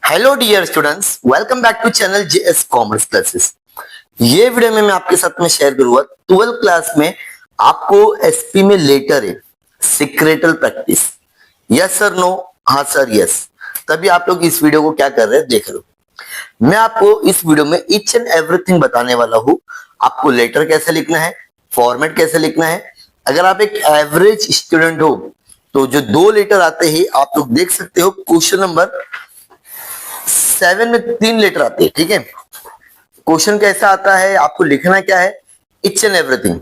Hello dear students, welcome back to channel JS commerce classes. ये video में मैं आपके साथ में शेयर करूंगा 12th क्लास में आपको एसपी में लेटर है सिक्रेटल प्रैक्टिस। यस सर, नो, हाँ सर, यस। तभी आप लोग इस वीडियो को क्या कर रहे हैं देख रहे हो। मैं आपको इस वीडियो में ईच एंड एवरीथिंग बताने वाला हूँ। आपको लेटर कैसे लिखना है, फॉर्मेट कैसे लिखना है। अगर आप एक एवरेज स्टूडेंट हो तो जो 2 लेटर आते हैं आप लोग देख सकते हो। क्वेश्चन नंबर 7 में 3 लेटर आते हैं, ठीक है। क्वेश्चन कैसा आता है, आपको लिखना क्या है, इच एंड एवरीथिंग,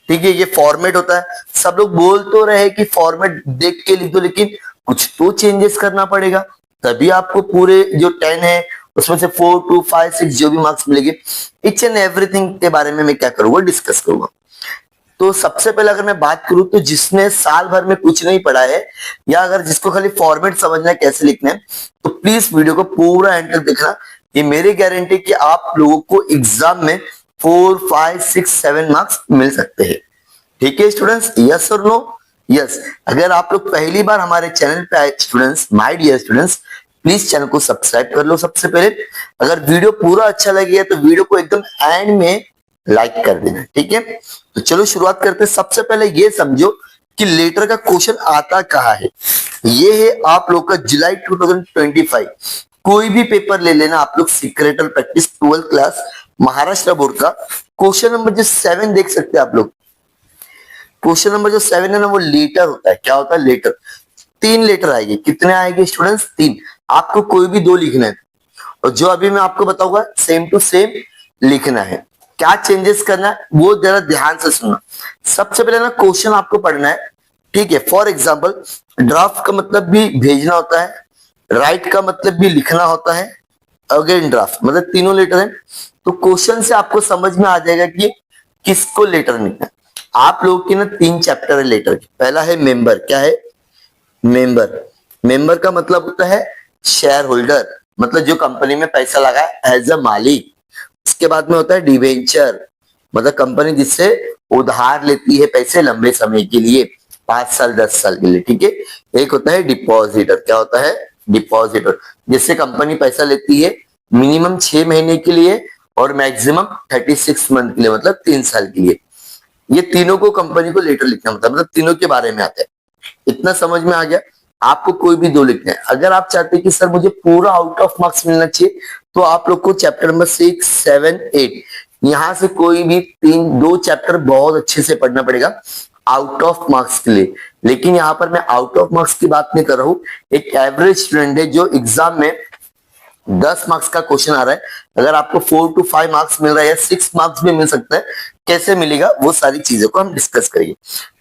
ठीक है। ये फॉर्मेट होता है। सब लोग बोल तो रहे कि फॉर्मेट देख के लिख दो, लेकिन कुछ तो चेंजेस करना पड़ेगा, तभी आपको पूरे जो 10 है उसमें से 4 2 5 6 जो भी मार्क्स मिलेंगे। इच एंड एवरीथिंग के बारे में मैं क्या करूंगा, डिस्कस करूंगा। तो सबसे पहले अगर मैं बात करूं तो जिसने साल भर में कुछ नहीं पढ़ा है या अगर जिसको खाली फॉर्मेट समझना है कैसे लिखना है, तो प्लीज वीडियो को पूरा एंड तक देखना। ये मेरी गारंटी कि आप लोगों को एग्जाम में 4 5 6 7 मार्क्स मिल सकते हैं, ठीक है स्टूडेंट्स। यस और नो? यस। अगर आप लोग पहली बार हमारे चैनल पे आए students, my dear students, please channel को सब्सक्राइब कर लो सबसे पहले। अगर वीडियो पूरा अच्छा लगे तो वीडियो को एकदम एंड में लाइक कर देना, ठीक है। तो चलो शुरुआत करते हैं। सबसे पहले ये समझो कि लेटर का क्वेश्चन आता कहाँ है। ये है आप लोग का जुलाई 2025। कोई भी पेपर ले लेना आप लोग, सिक्रेटल practice 12th class Maharashtra board का क्वेश्चन नंबर जो 7 देख सकते हैं आप लोग। क्वेश्चन नंबर जो 7 है ना, वो लेटर होता है। क्या होता है? लेटर। 3 लेटर आएंगे। कितने आएंगे स्टूडेंट्स? 3। आपको कोई भी 2 लिखना है और जो अभी मैं आपको बताऊंगा सेम टू सेम लिखना है। क्या चेंजेस करना है वो जरा ध्यान से सुनना। सबसे पहले ना क्वेश्चन आपको पढ़ना है, ठीक है। फॉर एग्जाम्पल, ड्राफ्ट का मतलब भी भेजना होता है, राइट का मतलब भी लिखना होता है, अगेन ड्राफ्ट, मतलब तीनों लेटर है। तो क्वेश्चन से आपको समझ में आ जाएगा कि किसको लेटर लिखना है। आप लोगों की ना 3 चैप्टर है लेटर के। पहला है मेंबर। क्या है? मेंबर। मेंबर का मतलब होता है शेयर होल्डर, मतलब जो कंपनी में पैसा लगाए एज अ मालिक। इसके बाद में होता है डिवेंचर, मतलब कंपनी जिससे उधार लेती है पैसे लंबे समय के लिए, 5 साल 10 साल के लिए, ठीक है। एक होता है डिपॉजिटर। क्या होता है? डिपॉजिटर, जिससे कंपनी पैसा लेती है मिनिमम 6 महीने के लिए और मैक्सिमम 36 मंथ के लिए, मतलब 3 साल के लिए। ये तीनों को कंपनी को लेटर लिखना मतलब तीनों के बारे में आता है। इतना समझ में आ गया? आपको कोई भी 2 लिखना है। अगर आप चाहते हैं कि सर मुझे पूरा आउट ऑफ मार्क्स मिलना चाहिए, तो आप लोग को चैप्टर नंबर 6 7 8 यहां से कोई भी 2 चैप्टर बहुत अच्छे से पढ़ना पड़ेगा आउट ऑफ मार्क्स के लिए। लेकिन यहाँ पर मैं आउट ऑफ मार्क्स की बात नहीं कर रहा हूं। एक एवरेज स्टूडेंट है जो एग्जाम में 10 मार्क्स का क्वेश्चन आ रहा है, अगर आपको 4 to 5 मार्क्स मिल रहा है या 6 मार्क्स भी मिल सकता है, कैसे मिलेगा वो सारी चीजों को हम डिस्कस करेंगे।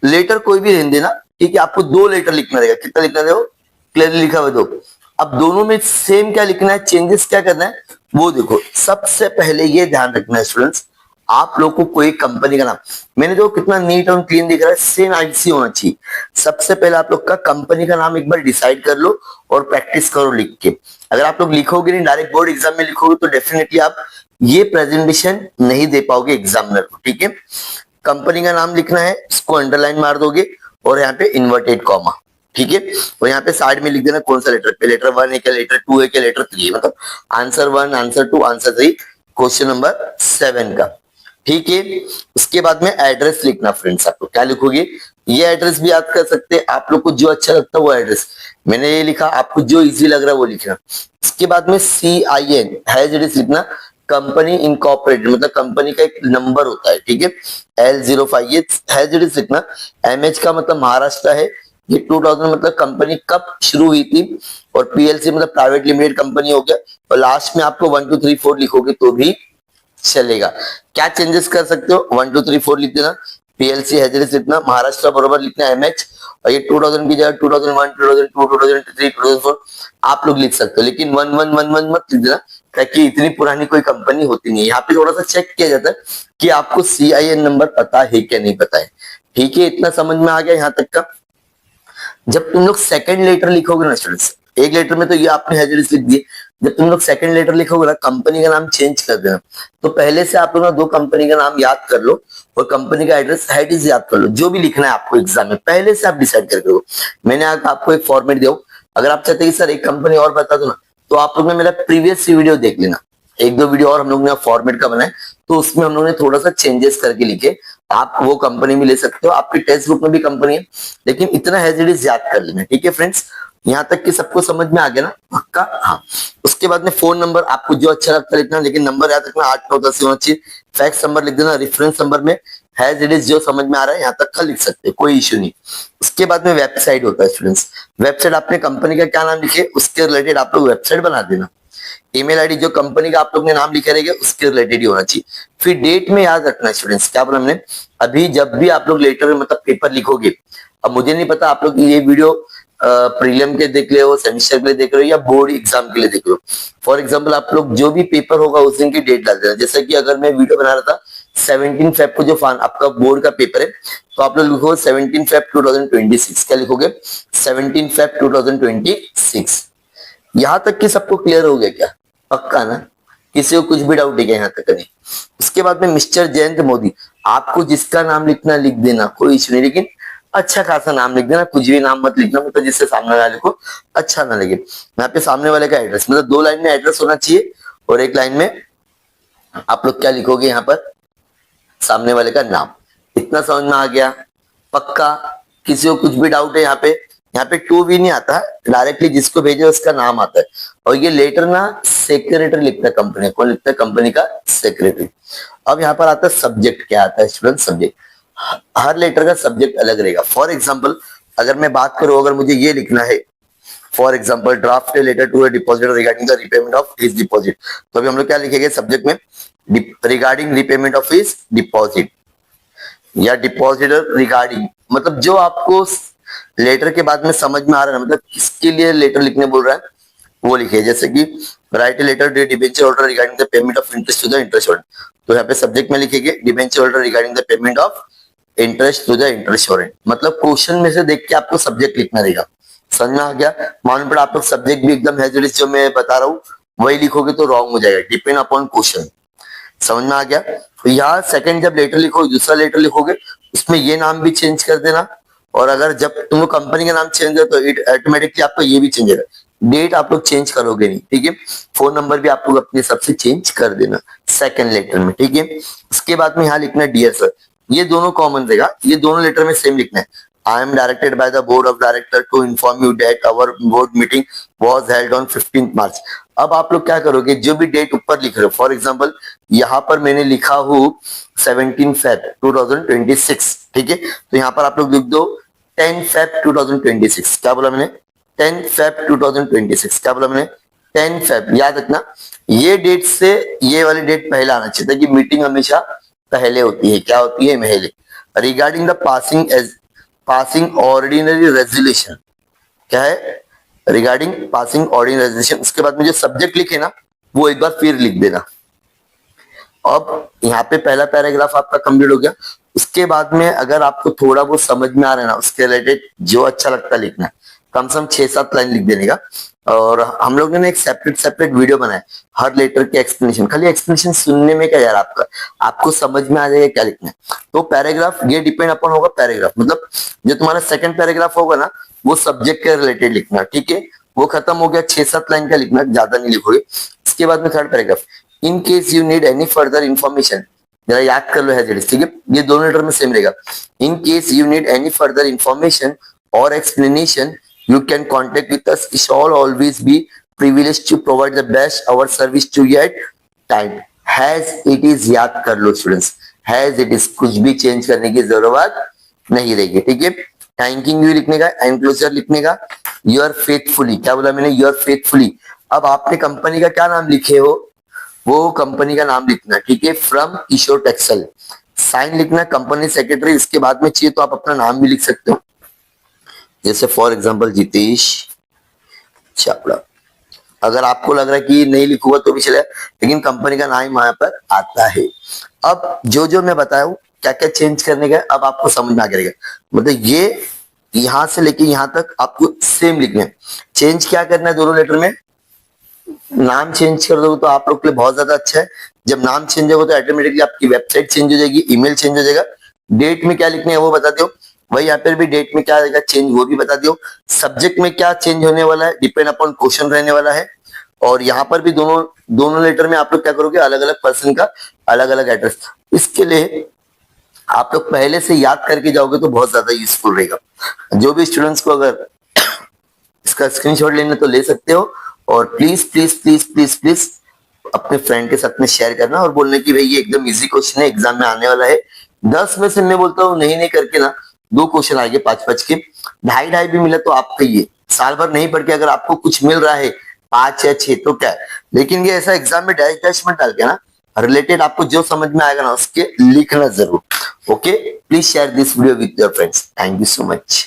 लेटर कोई भी रहने देना, ठीक है। आपको 2 लेटर लिखना रहेगा। कितना लिखना रहेगा? क्लियरली लिखा हुआ 2। अब दोनों में सेम क्या लिखना है, चेंजेस क्या करना है वो देखो। सबसे पहले ये ध्यान रखना है स्टूडेंट्स, आप लोग को कोई कंपनी का नाम, मैंने जो कितना नीट और क्लीन दिख रहा है, सेम आईसी होना चाहिए। सबसे पहले आप लोग का कंपनी का नाम एक बार डिसाइड कर लो और प्रैक्टिस करो लिख के। अगर आप लोग लिखोगे नहीं, डायरेक्ट बोर्ड एग्जाम में लिखोगे, तो डेफिनेटली आप ये प्रेजेंटेशन नहीं दे पाओगे एग्जामिनर को, ठीक है। कंपनी का नाम लिखना है, इसको अंडरलाइन मार दोगे और यहाँ पे इन्वर्टेड कॉमा, ठीक है। और यहाँ पे साइड में लिख देना कौन सा लेटर पे, लेटर 1 है क्या, लेटर 2 है क्या, लेटर 3 है, मतलब answer 1 answer 2 answer 3 question number 7 का, ठीक है। उसके बाद में एड्रेस लिखना फ्रेंड्स। आप लोग क्या लिखोगे? ये एड्रेस भी याद कर सकते हैं, आप लोग को जो अच्छा लगता है वो एड्रेस। मैंने ये लिखा, आपको जो इजी लग रहा है वो लिखना। इसके बाद में CIN हैज इट इज लिखना, कंपनी इनकॉर्पोरेटेड, मतलब कंपनी का एक नंबर होता है, ठीक है। L05 ये हैज इट इज लिखना। MH का मतलब महाराष्ट्र है। ये 2000 मतलब कंपनी कब शुरू हुई थी, और PLC मतलब प्राइवेट लिमिटेड कंपनी हो गया। और लास्ट में आपको 1 2 3 4 लिखोगे तो भी चलेगा। क्या चेंजेस कर सकते हो? 1 2 3 4 लिख देना, PLC हैजर्स लिखना, महाराष्ट्र बरोबर लिखना, MH, और ये 2000 की जगह 2001 2002 2003 2004 आप लोग लिख सकते हो। लेकिन 1111 मत लिख देना, ताकि इतनी पुरानी कोई कंपनी होती नहीं है। यहाँ पे थोड़ा सा चेक किया जाता है कि आपको CIN नंबर पता है क्या नहीं पता है, ठीक है। इतना समझ में आ गया यहाँ तक का। जब तुम लोग सेकंड लेटर लिखोगे ना स्टूडेंट्स, एक लेटर में तो ये आपने हैजर्स लिख दिए, जब तुम लोग सेकंड लेटर लिखोगे ना, कंपनी का नाम चेंज कर देना। तो पहले से आप लोग ना 2 कंपनी का नाम याद कर लो और कंपनी का एड्रेस हेड इज याद कर लो। जो भी लिखना है आपको एग्जाम में पहले से आप डिसाइड करके लो। मैंने आपको एक फॉर्मेट दिया, अगर आप चाहते हैं कि सर एक कंपनी और बता दो ना, तो आप लोग ने मेरा प्रीवियस वीडियो देख लेना, एक दो वीडियो और हम लोग ने फॉर्मेट का बनाया, तो उसमें हम लोग ने थोड़ा सा चेंजेस करके लिखे। आप वो कंपनी में ले सकते हो, आपकी टेक्स्ट बुक में भी कंपनी है, लेकिन इतना हेजिडिस याद कर लेना। ठीक है फ्रेंड्स, यहाँ तक कि सबको समझ में आ गया ना पक्का? हाँ। उसके बाद में फोन नंबर आपको जो अच्छा लगता है लिखना, लेकिन नंबर याद रखना 8 9 10 होना चाहिए। फैक्स नंबर लिख देना, रेफरेंस नंबर में हैज इट इज जो समझ में आ रहा है यहाँ तक का लिख सकते हैं, कोई इश्यू नहीं। उसके बाद में वेबसाइट होता है स्टूडेंट्स, वेबसाइट आपने कंपनी का क्या नाम लिखे उसके रिलेटेड आप लोग वेबसाइट बना देना। ईमेल आईडी जो कंपनी का आप लोग ने नाम लिखे रहेगा उसके रिलेटेड ही होना चाहिए। फिर डेट में याद रखना स्टूडेंट्स, क्या बोला हमने, अभी जब भी आप लोग लेटर मतलब पेपर लिखोगे, अब मुझे नहीं पता आप लोग ये वीडियो प्रीलिम के देख रहे हो, सेमेस्टर के लिए देख रहे हो या बोर्ड एग्जाम के लिए देख रहे हो। फॉर एग्जाम्पल आप लोग जो भी पेपर होगा उस दिन की डेट डाल देना। जैसे कि अगर मैं वीडियो बना रहा था 17 फेब को जो आपका बोर्ड का पेपर है, तो आप लोग लिखो 17 फेब 2026। क्या लिखोगे? 17 फेब 2026। यहां तक कि सबको क्लियर हो गया क्या? पक्का ना? किसी को कुछ भी डाउट है क्या यहाँ तक? नहीं। उसके बाद में मिस्टर जयंत मोदी, आपको जिसका नाम लिखना लिख देना, कोई इश्यू नहीं, लेकिन अच्छा खासा नाम लिख देना, कुछ भी नाम मत लिखना मतलब जिससे सामने वाले को अच्छा ना लगे। यहाँ पे सामने वाले का एड्रेस, मतलब 2 लाइन में एड्रेस होना चाहिए और 1 लाइन में आप लोग क्या लिखोगे यहाँ पर, सामने वाले का नाम। इतना समझ में आ गया? पक्का? किसी को कुछ भी डाउट है यहाँ पे टू भी नहीं आता, डायरेक्टली जिसको भेजे उसका नाम आता है। और ये लेटर ना सेक्रेटरी लिखता है कंपनी, कौन लिखता है? कंपनी का सेक्रेटरी। अब यहाँ पर आता है सब्जेक्ट, क्या आता है स्टूडेंट? सब्जेक्ट। हर लेटर का सब्जेक्ट अलग रहेगा। फॉर एग्जाम्पल अगर मैं बात करूं, अगर मुझे ये लिखना है for example draft a letter to a depositor regarding the repayment of his deposit, तो अभी हम लोग क्या लिखेंगे सब्जेक्ट में? Regarding repayment of his deposit या डिपॉजिटर रिगार्डिंग, मतलब जो आपको लेटर के बाद में समझ में आ रहा है, मतलब किसके लिए लेटर लिखने बोल रहा है वो लिखिए। जैसे कि write a letter to debenture holder regarding the payment of interest to the interest holder, तो यहाँ पे सब्जेक्ट में लिखेंगे debenture holder regarding the payment of interest to the interest holder. मतलब क्वेश्चन में से देख के आपको सब्जेक्ट लिखना रहेगा। समझ में आ गया? मालूम पड़ा आप लोग सब्जेक्ट भी एकदम हेजिडिस जो मैं बता रहा हूँ वही लिखोगे तो रॉन्ग हो जाएगा, डिपेंड अपॉन क्वेश्चन। समझ में आ गया? तो यहाँ सेकंड जब लेटर लिखोगे, दूसरा लेटर लिखोगे, उसमें ये नाम भी चेंज कर देना। और अगर जब तुम लोग कंपनी का नाम चेंज हो तो इट ऑटोमेटिकली आपका ये भी चेंज होगा। डेट आप लोग चेंज करोगे नहीं, ठीक है? फोन नंबर भी आप लोग अपने हिसाब से चेंज कर देना सेकंड लेटर में, ठीक है? उसके बाद में यहाँ लिखना डियर सर, ये दोनों कॉमन रहेगा, ये दोनों लेटर में सेम लिखना है। I am directed by the board of director to inform you that our board meeting was held on 15 March. अब आप लोग क्या करोगे, जो भी डेट ऊपर लिख रहे हो, फॉर एग्जांपल यहाँ पर मैंने लिखा हूँ 17 फेब 2026, ठीक है? तो यहाँ पर आप लोग लिख दो 10 फेब 2026। क्या बोला मैंने? 10 फेब 2026। क्या बोला मैंने? 10 फेब। याद रखना ये डेट से ये वाली डेट पहले आना चाहिए था कि मीटिंग हमेशा पहले होती है। क्या होती है? पहले। Regarding the passing ordinary resolution, क्या है? Regarding passing ordinary resolution. उसके बाद में जो सब्जेक्ट लिखे ना वो एक बार फिर लिख देना। अब यहाँ पे पहला पैराग्राफ आपका कंप्लीट हो गया। उसके बाद में अगर आपको थोड़ा बहुत समझ में आ रहा है ना, उसके रिलेटेड जो अच्छा लगता है लिखना है, कम से कम 6-7 लाइन लिख देने का। और हम लोगों ने एक सेपरेट वीडियो बनाया हर लेटर के एक्सप्लेनेशन, खाली एक्सप्लेनेशन सुनने में क्या यार, आपको समझ में आ जाएगा क्या लिखना है। तो पैराग्राफ ये डिपेंड अपन होगा पैराग्राफ, मतलब जो तुम्हारा सेकंड पैराग्राफ होगा ना वो सब्जेक्ट के रिलेटेड लिखना, ठीक है? वो खत्म हो गया, 6-7 लाइन का लिखना, ज्यादा नहीं लिखोगे। इसके बाद में third paragraph, in case you need any further information, जरा याद कर लो है, ठीक है? ये दोनों लेटर में सेम रहेगा। In case you need any further information और explanation you can contact with us. It shall always be privileged to provide the best our service to you at time. Has it is याद कर लो students, has it is कुछ भी change करने की जरूरत नहीं रहेगी, ठीक है? थैंकिंग यू लिखने का, एनक्लोजर लिखने का, योर फेथफुली। क्या बोला मैंने? Your faithfully. अब आपने कंपनी का क्या नाम लिखे हो वो कंपनी का नाम लिखना, ठीक है? From Kishore textile. साइन लिखना कंपनी सेक्रेटरी। इसके बाद में चाहिए तो आप अपना नाम भी लिख सकते हो, जैसे फॉर एग्जांपल जितेश चावड़ा। अगर आपको लग रहा है कि नहीं लिखूंगा तो भी चलेगा, लेकिन कंपनी का नाम यहाँ पर आता है। अब जो मैं बताया हूँ क्या क्या चेंज करने का, अब आपको समझ में आ गया। मतलब ये यहां से लेके यहां तक आपको सेम लिखना है। चेंज क्या करना है दोनों लेटर में? नाम चेंज कर दो तो आप लोग के लिए बहुत ज्यादा अच्छा है। जब नाम चेंज होगा तो ऑटोमेटिकली आपकी वेबसाइट चेंज हो जाएगी, ईमेल चेंज हो जाएगा। डेट में क्या लिखना है वो बता दो, वही यहाँ पर भी डेट में क्या रहेगा चेंज वो भी बता दियो। सब्जेक्ट में क्या चेंज होने वाला है डिपेंड अपॉन क्वेश्चन रहने वाला है। और यहाँ पर भी दोनों दोनों लेटर में आप लोग क्या करोगे, अलग अलग पर्सन का अलग अलग एड्रेस। इसके लिए आप लोग पहले से याद करके जाओगे तो बहुत ज्यादा यूजफुल रहेगा। जो भी स्टूडेंट्स को अगर इसका स्क्रीनशॉट लेना तो ले सकते हो, और please please please please please अपने फ्रेंड के साथ में शेयर करना और बोलने की भाई ये एकदम इजी क्वेश्चन है, एग्जाम में आने वाला है। 10 में से मैं बोलता हूँ नहीं नहीं करके ना 2 क्वेश्चन आएंगे 5-5 के, 2.5 भी मिला तो आप कहिए। साल भर नहीं पढ़ के अगर आपको कुछ मिल रहा है 5 या 6 तो क्या है, लेकिन ये ऐसा एग्जाम में डैश डैश मत डाल के ना, रिलेटेड आपको जो समझ में आएगा ना उसके लिखना जरूर। Okay, please share this video with your friends. Thank you so much.